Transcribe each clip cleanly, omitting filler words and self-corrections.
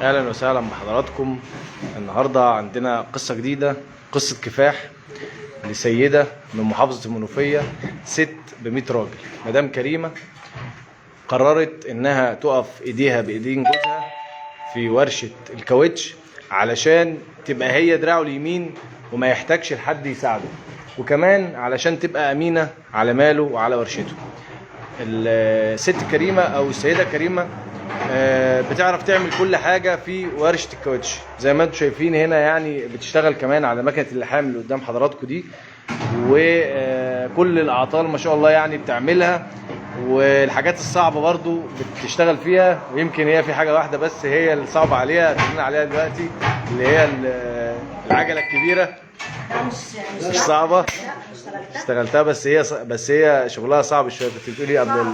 اهلا وسهلا بحضراتكم. النهارده عندنا قصه جديده، قصه كفاح لسيده من محافظه المنوفيه، ست ب100 راجل. مدام كريمه قررت انها تقف ايديها بايدين جوزها في ورشه الكاوتش علشان تبقى هي دراعه اليمين وما يحتاجش لحد يساعده، وكمان علشان تبقى امينه على ماله وعلى ورشته. الست كريمه او السيده كريمه بتعرف تعمل كل حاجه في ورشه الكاوتش زي ما انتم شايفين هنا، يعني بتشتغل كمان على مكنه اللحام اللي قدام حضراتكم دي، وكل الاعطال ما شاء الله يعني بتعملها، والحاجات الصعبه برضو بتشتغل فيها. ويمكن هي في حاجه واحده بس هي اللي صعبه عليها، هتكلمنا عليها دلوقتي، اللي هي العجله الكبيره. مش صعبه، اشتغلتها بس هي شغلها صعب شويه. كنت بتقولي قبل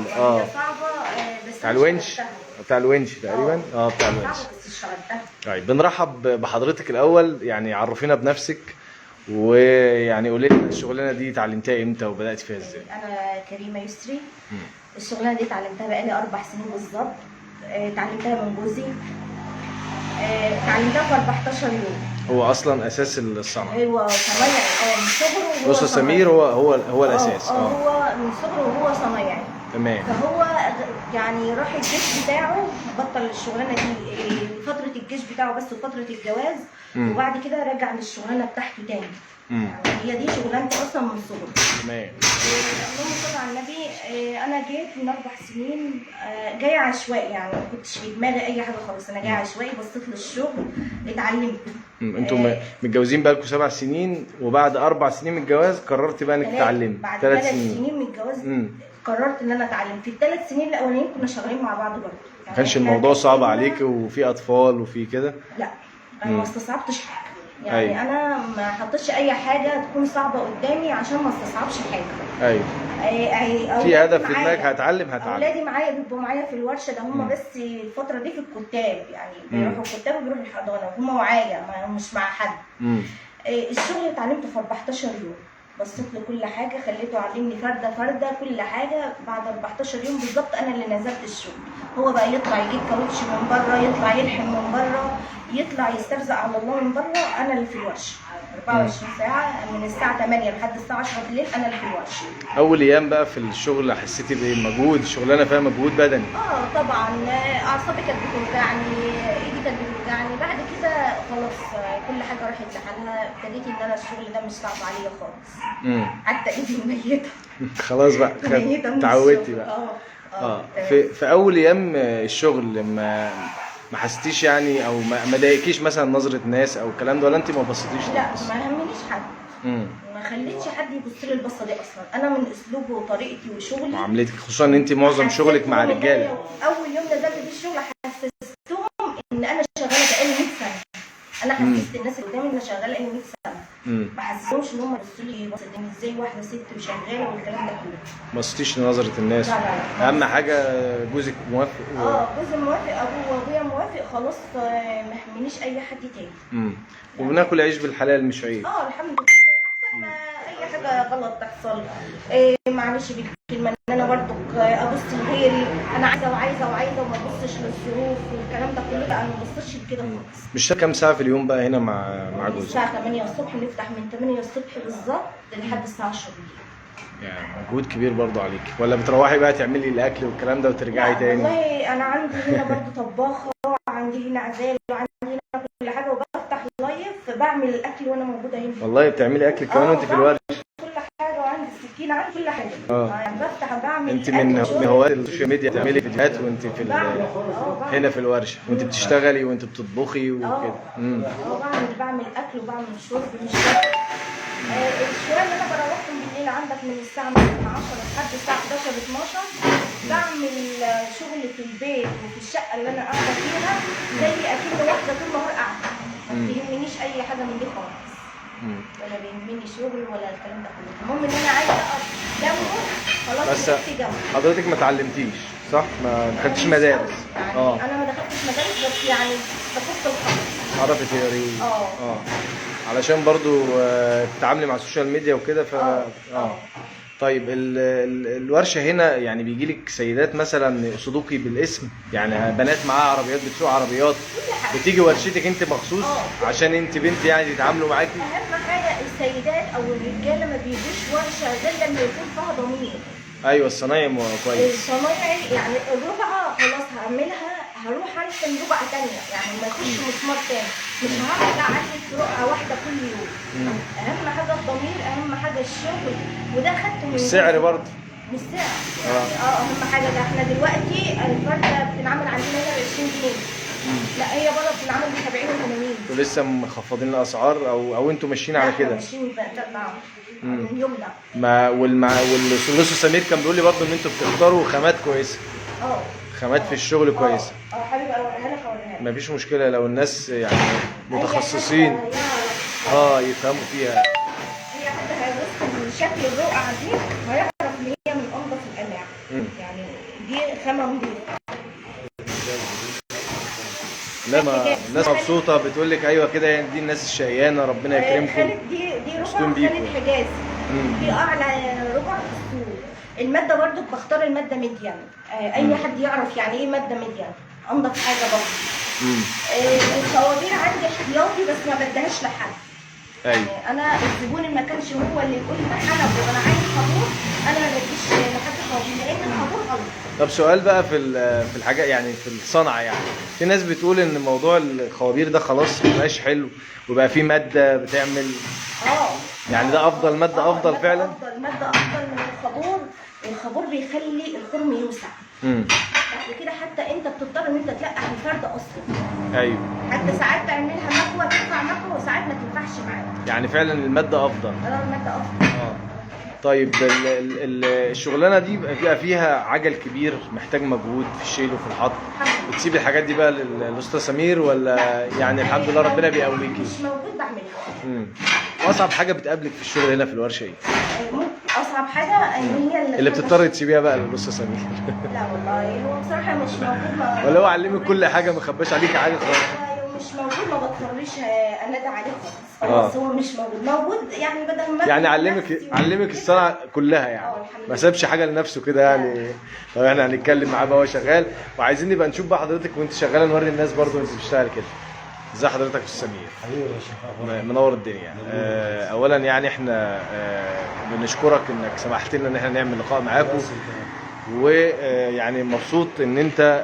بتاع الونش، بتاع الونش تقريبا. بتاع الونش. طيب بنرحب بحضرتك الاول، يعني عرفينا بنفسك، ويعني قولي لنا الشغلانه دي اتعلمتيها امتى وبدات فيها ازاي؟ انا كريمه يسري. الشغلانه دي اتعلمتها بقالي 4 سنين بالظبط. اتعلمتها من جوزي. اتعلمتها في 14 يوم. هو اصلا اساس الصنعه هو صنايعي من صغره. استاذ سمير هو الاساس. هو من صغره وهو صنايعي. تمام. فهو يعني راح الجيش بتاعه، بطل الشغلانه دي فتره الجيش بتاعه بس وفتره الجواز، وبعد كده رجع للشغلانه بتاعته تاني. يعني هي دي شغلانته اصلا من صغره. تمام. اللهم صل على النبي. انا جيت من 4 سنين جايه عشوائي، يعني ما كنتش في دماغي اي حاجه خالص. انا جايه عشوائي، بصيت للشغل اتعلمت. انتوا متجوزين بقالكم 7 سنين، وبعد 4 سنين من الجواز قررت بقى انك تتعلمي. بعد 3 سنين من الجواز قررت ان انا اتعلم. في ال3 سنين الاولانيين كنا شغالين مع بعض برضه. ما كانش الموضوع صعب عليك وفي اطفال وفي كده؟ لا، انا ما استصعبتش حاجه. يعني أيوة. انا ما حطيتش اي حاجه تكون صعبه قدامي عشان ما استصعبش حاجه. ايوه. في هدف في دماغك، هتعلم. اولادي معايا، بيبقوا معايا في الورشه ده. هم بس الفتره دي في الكتاب، يعني بيروحوا الكتاب وبيروحوا الحضانه، هم معايا مش مع حد. الشغل اتعلمته في 14 يوم. بصيت له كل حاجه، خليته يعلمني فرده فرده كل حاجه. بعد 14 يوم بالظبط انا اللي نزلت الشغل. هو بقى يطلع يجيب كاوتش من بره، يطلع يلحم من بره، يطلع يسترزق على الله من بره. انا اللي في الورشه 24 ساعه، من الساعه 8 لحد الساعه 10 بالليل انا اللي في الورشه. اول ايام بقى في الشغل حسيتي بايه؟ مجهود؟ الشغلانه فيها مجهود بدني؟ طبعا. اعصابي كانت بتوجعني، ايدي كانت بتوجعني. بعد كده خلاص كل حاجه راحت لحالها. ابتديت ان انا الشغل ده مش صعب عليا خالص. حتى ايدي ميته. خلاص بقى اتعودتي بقى. في اول ايام الشغل ما حسيتيش يعني، او ما ضايقكيش مثلا نظره الناس او الكلام ده، ولا انت ما بصيتيش؟ لا، ما همنيش حد. ما خليتش حد يبص لي البصه دي اصلا. انا من اسلوبي وطريقتي وشغلي وعملتك، خصوصا ان انت معظم شغلك مع رجاله. اول يوم نزلت في الشغل حسستهم ان انا شغاله بقالي 100 سنه. انا حسست الناس اللي قدامي ان انا شغاله بقالي 100 سنه. ما حسيتهمش ان هم يبصوا لي بصه ازاي واحده ست وشغاله والكلام ده كله. ما بصيتيش لنظره الناس؟ لا. اهم حاجه جوزك موافق جوزي موافق، وابويا موافق. خلاص ما يهمنيش اي حد تاني. وبناكل عيش بالحلال، مش عيب. الحمد لله. احسن ما اي حاجه غلط تحصل. معلش بالكلمه ان انا برضو ابص لغيري. انا عايزه وعايزه وعايزه وما ابصش للظروف والكلام ده كله. لا، انا ما ببصش لكده خالص. مش كام ساعه في اليوم بقى هنا مع جوزك؟ الساعه 8 الصبح نفتح، من 8 الصبح بالظبط لحد الساعه 10 بالليل. يعني مجهود كبير برضو عليك، ولا بتروحي بقى تعملي الاكل والكلام ده وترجعي تاني؟ والله انا عندي هنا برضو طباخه، وعندي هنا عزال، وعندي هنا كل حاجه، وبفتح لايف بعمل الاكل وانا موجوده هنا. والله بتعملي اكل كمان وانت في الورشه؟ كل حاجه، وعندي السكينه، عندي كل حاجه. يعني بفتح بعمل. انت من هواة السوشيال ميديا، تعملي فيديوهات وانت في هنا في الورشه، وانت بتشتغلي وانت بتطبخي وكده؟ بعمل اكل وبعمل شرب. مش الشويه اللي انا بروحهم بالليل عندك من الساعه 10 لحد الساعه 11 12. بعمل شغل في البيت وفي الشقه اللي انا قاعده فيها زي اكيد واحده طول النهار قاعده. ما بيهمنيش اي حاجه من دي خالص. ولا بيهمني شغل ولا الكلام ده كله. المهم ان انا عايزه اقعد جنبه. خلاص بس حضرتك ما اتعلمتيش صح؟ ما دخلتيش مدارس؟ يعني انا ما دخلتش مدارس، بس يعني بفك الخط. عرفت تقري؟ علشان برضو تتعاملي مع السوشيال ميديا وكده. طيب الورشه هنا يعني بيجي لك سيدات مثلا يقصدوكي بالاسم، يعني بنات معاها عربيات بتسوق عربيات بتيجي ورشتك انت مخصوص عشان انت بنت يعني يتعاملوا معاكي؟ اهم حاجه السيدات او الرجاله ما بيجوش ورشه غير لما يكون فيها ضمير. ايوه الصنايعي كويس. الصنايعي يعني الرقعه خلاص هعملها، هروح ارسم رقعه ثانيه، يعني ما فيش مسمار ثاني، مش هقعد اعدل في رقعه واحده كل يوم. اهم حاجه الضمير، اهم حاجه الشغل، وده خدته من السعر برضه مش سعر يعني اهم حاجه ده احنا دلوقتي الفرده بتنعمل عندنا هنا ب 20 جنيه، لا هي بره بتنعمل ب 70 و80. ولسه مخفضين الاسعار او انتوا ماشيين على كده؟ ماشيين نعم من يومنا. ما واللص سمير كان بيقول لي برضه ان انتوا بتختاروا خامات كويسه. خامات في الشغل كويسه. حبيبي اوريها لك اوريها لك. مفيش مشكله لو الناس يعني متخصصين يفهموا فيها. اي حد هيبص من شكل الرقعه دي هيعرف ان هي من انضف الانواع. يعني دي خامه نظيفه. الناس مبسوطه بتقول لك ايوه كده، يعني دي الناس الشقيانه ربنا يكرمكم. خالد دي رقعه خالد حجازي، دي اعلى رقعه في السوق. الماده برضو بختار الماده ميديان، اي حد يعرف يعني ايه ماده ميديان، انضف حاجه برضو. الصوابير عندي احتياطي بس ما بديهاش لحد. يعني انا الزبون اللي ما كانش هو اللي يقول لي حلب وانا عايز خابور، انا ما بديش لحد خابور لان الخابور غلط. طب سؤال بقى في الحاجه يعني في الصنعه، يعني في ناس بتقول ان موضوع الخوابير ده خلاص مبقاش حلو وبقى في ماده بتعمل يعني ده افضل ماده افضل فعلا؟ ماده افضل من الخابور. الخابور بيخلي الخرم يوسع. بعد كده حتى انت بتضطر ان انت تلقح الفرده اصلا. ايوه. حتى ساعات تعملها مكوه تنفع مكوه وساعات ما تنفعش معاك. يعني فعلا الماده افضل. الماده افضل. طيب الشغلانه دي بيبقى فيها عجل كبير محتاج مجهود في الشيل وفي الحط، بتسيب الحاجات دي بقى للاستاذ سمير ولا يعني الحمد لله ربنا بيقويكي؟ مش موجود بعملها. واصعب حاجه بتقابلك في الشغل هنا في الورشه ايه؟ اصعب حاجه ان هي اللي بتضطري تسيبيها بقى للاستاذ سمير. لا والله هو بصراحه مش موجود. ولا هو علمك كل حاجه ما خباش عليكي حاجه خالص؟ مش موجود، ما بضطريش انادي عليه خالص. هو مش موجود يعني بدل ما يعني علمك الصنعه كلها يعني ما سابش حاجه لنفسه كده يعني. طب احنا هنتكلم معاه بقى وهو شغال، وعايزين نبقى نشوف بقى حضرتك وانت شغاله نوري الناس برضو انت بتشتغل كده. ازي حضرتك يا استاذ سمير؟ حبيبي يا شيخ. منور الدنيا. اولا يعني احنا بنشكرك انك سمحت لنا ان احنا نعمل لقاء معاكم، ويعني مبسوط ان انت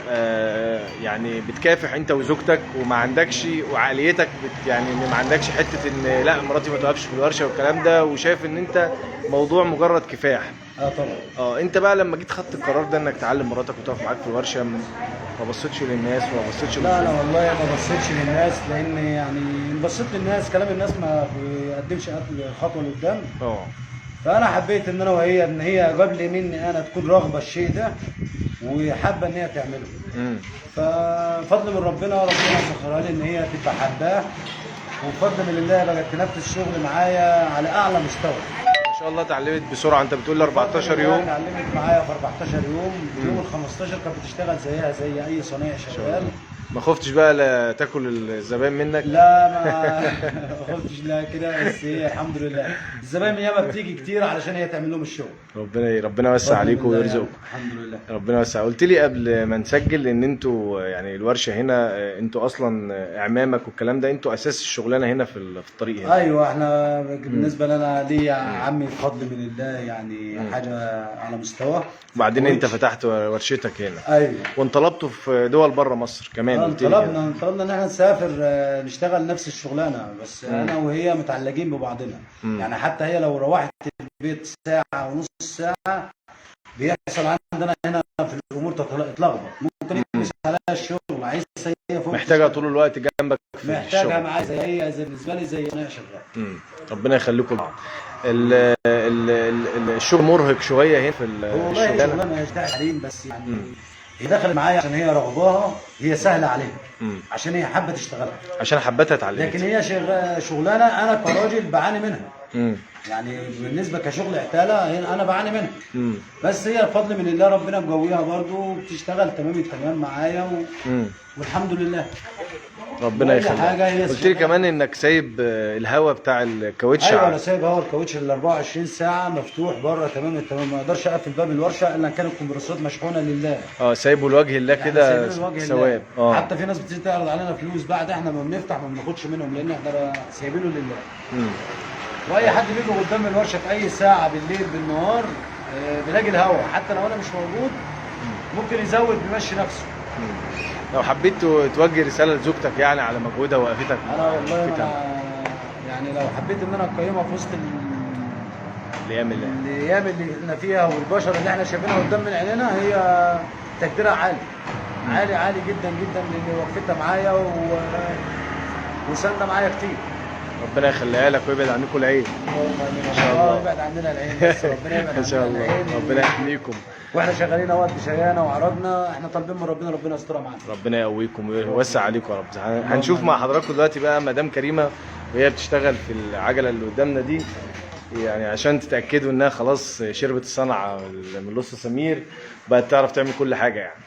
يعني بتكافح انت وزوجتك وما عندكش وعقليتك يعني ما عندكش حته ان لا مراتي ما توقفش في الورشه والكلام ده، وشايف ان انت موضوع مجرد كفاح. طبعا. انت بقى لما جيت خدت القرار ده انك تعلم مراتك وتقف معاك في الورشه ما بصيتش للناس وما بصيتش لا والله ما بصيتش للناس، لان يعني ان بصيت للناس كلام الناس ما بيقدمش خطوه لقدام. فانا حبيت ان انا وهي ان هي قبل مني انا تكون راغبه الشيء ده وحابه ان هي تعمله. ففضل من ربنا سخرها لي ان هي تبقى حباه، وبفضل من الله بقت تنفذ الشغل معايا على اعلى مستوى. ما شاء الله اتعلمت بسرعه. انت بتقول لي 14 يوم. اتعلمت معايا في 14 يوم. في يوم ال 15 كانت بتشتغل زيها زي اي صنايعي شغال. ما خفتش بقى لا تاكل الزباين منك؟ لا ما خفتش لا كده، بس هي الحمد لله الزباين ياما بتيجي كتير علشان هي تعمل لهم الشغل. ربنا يوسع عليكم ويرزقكم. الحمد لله. ربنا يوسع. قلت لي قبل ما نسجل ان انتوا يعني الورشه هنا انتوا اصلا اعمامك والكلام ده انتوا اساس الشغلانه هنا في الطريق هنا. ايوه احنا بالنسبه لنا ليا عمي بفضل من الله يعني حاجه على مستوى. وبعدين انت فتحت ورشتك هنا. ايوه. وانطلبتوا في دول بره مصر كمان. طلبنا ان احنا نسافر نشتغل نفس الشغلانه، بس انا وهي متعلقين ببعضنا. يعني حتى هي لو روحت البيت ساعه ونص ساعه بيحصل عندنا هنا في الامور تتلخبط، ممكن يمشي عليها الشغل عايز هي فوق، محتاجه طول الوقت جنبك في الشغل، محتاجها معايا زي بالنسبه لي زي انا شغال. ربنا يخليكم بعض. الشغل مرهق شويه هنا في الشغلانه. والله هي حريم بس يعني هي دخلت معايا عشان هي رغباها، هي سهله عليها عشان هي حابه تشتغلها، عشان حبتها اتعلمت. لكن هي شغلانه انا كراجل بعاني منها. يعني بالنسبه كشغل عتاله انا بعاني منها. بس هي الفضل من الله، ربنا مقويها برضه بتشتغل تمام التمام معايا والحمد لله. ربنا يخليك. قلت لي كمان انك سايب الهواء بتاع الكاوتش. ايوه انا سايب هواء الكاوتش ال 24 ساعه مفتوح بره تمام التمام، ما اقدرش اقفل باب الورشه الا ان كانت الكمبرسورات مشحونه لله. سايبه لوجه الله كده ثواب. حتى في ناس بتيجي تعرض علينا فلوس بعد احنا ما بنفتح ما بناخدش منهم لان احنا سايبينه لله. واي حد بيجي قدام الورشه في اي ساعه بالليل بالنهار بيلاقي الهواء، حتى لو انا مش موجود ممكن يزود بيمشي نفسه. لو حبيت توجه رساله لزوجتك يعني على مجهودها ووقفتك. انا والله يعني لو حبيت ان انا اقيمها في وسط الايام اللي احنا فيها والبشر اللي احنا شايفينها قدام من عينينا، هي تقديرها عالي عالي جدا جدا، لان وقفتها معايا وساندة معايا كتير. ربنا يخليها لك ويبعد عنكم العين ان شاء الله. يبعد عننا العين بس، ربنا يبعد ان شاء الله. ربنا يحميكم. واحنا شغالين اهوت بشيانه وعرجنا، احنا طالبين من ربنا يسترها معانا. ربنا يقويكم ويوسع عليكم يا رب. هنشوف مع حضراتكم دلوقتي بقى مدام كريمه وهي بتشتغل في العجله اللي قدامنا دي، يعني عشان تتاكدوا انها خلاص شربت الصنعه من لص سمير، بقت تعرف تعمل كل حاجه يعني.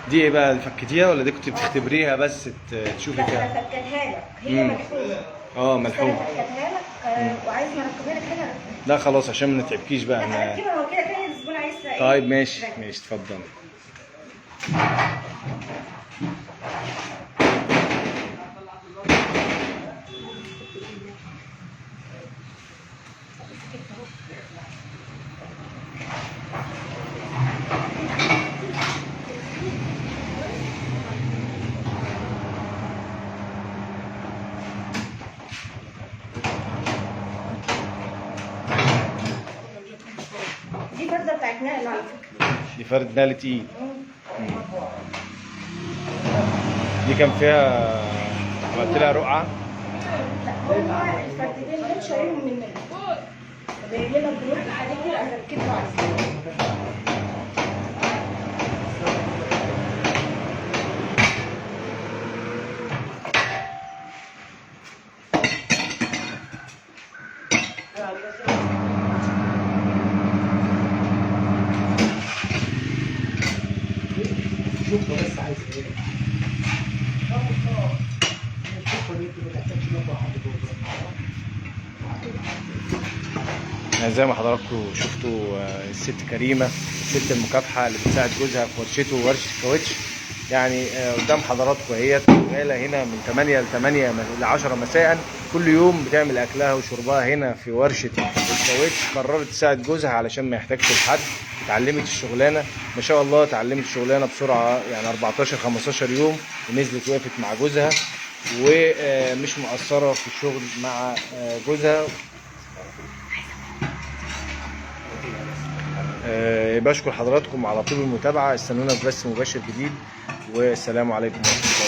دي ايه بقى، فكتيها ولا دي كنت بتختبريها بس تشوفي فيها؟ لا انا فكتها لك، هي ملحومه. ملحومه. فكتها لك وعايز اركبها لك هنا. لا خلاص عشان ما نتعبكيش بقى. لا اركبها هو كده كده الزبون عايزها ايه. طيب ماشي اتفضل. دي فردة بتاعت نقل على فكرة. دي فردة نقل تقيل. دي كان فيها عملت لها رقعة؟ لا هما الفردتين دول شاريهم مننا. جايب لنا بروح الحديد دول انا ركبته على السرير. شوفوا بس عايز ايه. يعني زي ما حضراتكم شفتوا الست كريمه، الست المكافحه اللي بتساعد جوزها في ورشته ورشه كاوتش. يعني قدام حضراتكم هي شغاله هنا من 8 ل 8 ل 10 مساء كل يوم، بتعمل اكلها وشربها هنا في ورشه الكاوتش. قررت تساعد جوزها علشان ما يحتاجش لحد. اتعلمت الشغلانه ما شاء الله، اتعلمت الشغلانه بسرعه، يعني 14 15 يوم ونزلت وقفت مع جوزها ومش مقصره في الشغل مع جوزها. بشكر حضراتكم على طول المتابعه، استنونا في بث مباشر جديد، والسلام عليكم ورحمه الله.